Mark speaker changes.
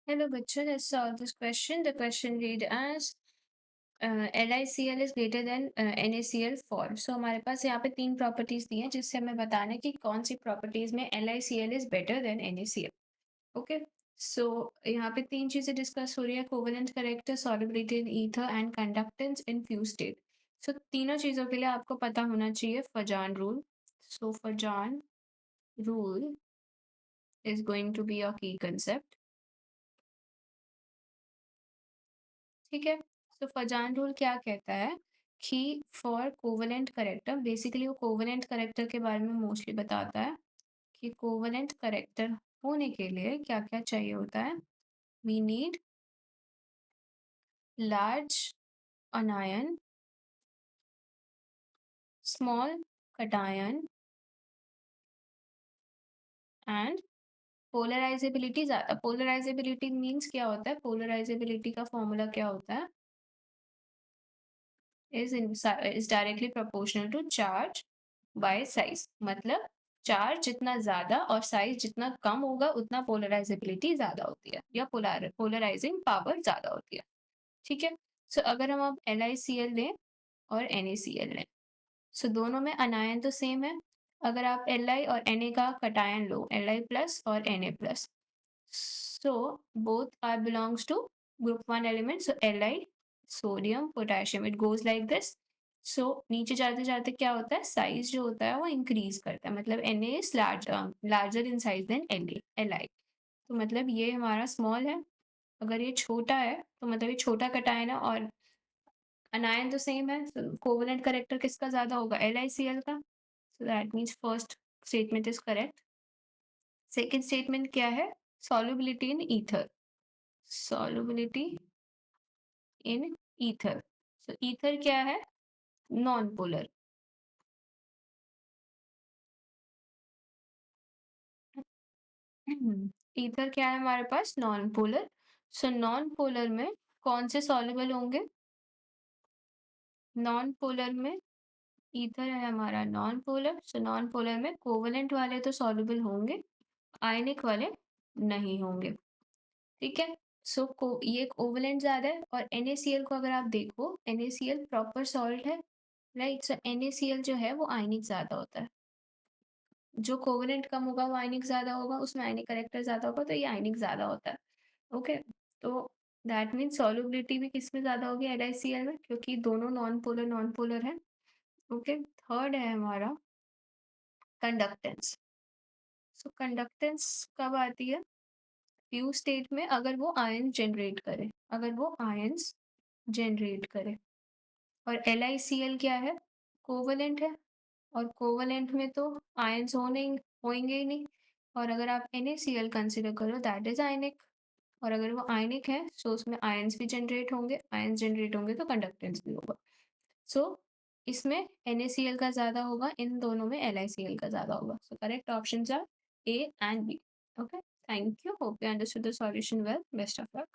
Speaker 1: Hello bachcho, let's solve this question. The question read as LICL is greater than NaCl for. So हमारे पास यहाँ पे तीन properties दी हैं जिससे हमें बताना है कि कौन सी प्रॉपर्टीज में LICL is better than NaCl. Okay, so यहाँ पे तीन चीजें डिस्कस हो रही है: covalent character, solubility in ether and conductance in fused state. So तीनों चीजों के लिए आपको पता होना चाहिए Fajan rule. So Fajan rule is going to be a key concept. ठीक है, तो फजान रूल क्या कहता है कि फॉर कोवेलेंट करेक्टर, बेसिकली वो कोवेलेंट करेक्टर के बारे में मोस्टली बताता है कि कोवेलेंट करेक्टर होने के लिए क्या क्या चाहिए होता है. We need large anion, small cation and polarizability ज़्यादा. पोलराइजेबिलिटी मीन्स क्या होता है? पोलराइजेबिलिटी का फॉर्मूला क्या होता है? is directly proportional to charge by size. मतलब चार्ज जितना ज्यादा और साइज जितना कम होगा उतना पोलराइजेबिलिटी ज्यादा होती है या पोलराइजिंग पावर ज्यादा होती है. ठीक है, सो अगर हम अब LiCl लें और NaCl लें, सो दोनों में अनायन तो सेम है. अगर आप Li और Na का कटायन लो, Li प्लस और Na plus, so both are belongs to group one element. So Li sodium potassium, it goes like this. So नीचे जाते जाते क्या होता है, साइज जो होता है वो इंक्रीज करता है. मतलब Na is larger in size than Li. तो मतलब ये हमारा स्मॉल है. अगर ये छोटा है तो मतलब ये छोटा कटायन है और अनायन तो सेम है. कोवेलेंट करेक्टर किसका ज्यादा होगा? LiCl का. So that means first statement is correct. Second statement क्या है? Solubility in ether. Solubility in ether. So ether क्या है? Non polar. ईथर क्या है हमारे पास? Non polar. So non polar में कौन से सॉल्युबल होंगे? नॉन पोलर में ईथर है हमारा non polar. So non polar में कोवेलेंट वाले तो सॉल्युबल होंगे, आयनिक वाले नहीं होंगे. ठीक है, सो ये कोवेलेंट ज्यादा है. और NaCl को अगर आप देखो, NaCl प्रॉपर सॉल्ट है, राइट. सो NaCl जो है वो आयनिक ज्यादा होता है. जो कोवेलेंट कम होगा वो आयनिक ज्यादा होगा, उसमें आयनिक करेक्टर ज्यादा होगा, तो ये आयनिक ज्यादा होता है. ओके, तो दैट मीन्स सॉल्युबिलिटी भी किसमें ज्यादा होगी? LiCl में, क्योंकि दोनों नॉन पोलर है. ओके, थर्ड है हमारा कंडक्टेंस. सो कंडक्टेंस कब आती है? फ्यूज स्टेट में, अगर वो आयन जनरेट करे, अगर वो आयंस जनरेट करे. और LiCl क्या है? कोवेलेंट है. और कोवेलेंट में तो आयंस होंगे ही नहीं. और अगर आप NaCl कंसिडर करो, दैट इज आयनिक. और अगर वो आयनिक है तो उसमें आयंस भी जनरेट होंगे. आयंस जनरेट होंगे तो कंडक्टेंस भी होगा. सो इसमें NaCl का ज्यादा होगा, इन दोनों में LiCl का ज्यादा होगा. So correct options are A and B. Okay, thank you. Hope you understood the solution well. Best of luck.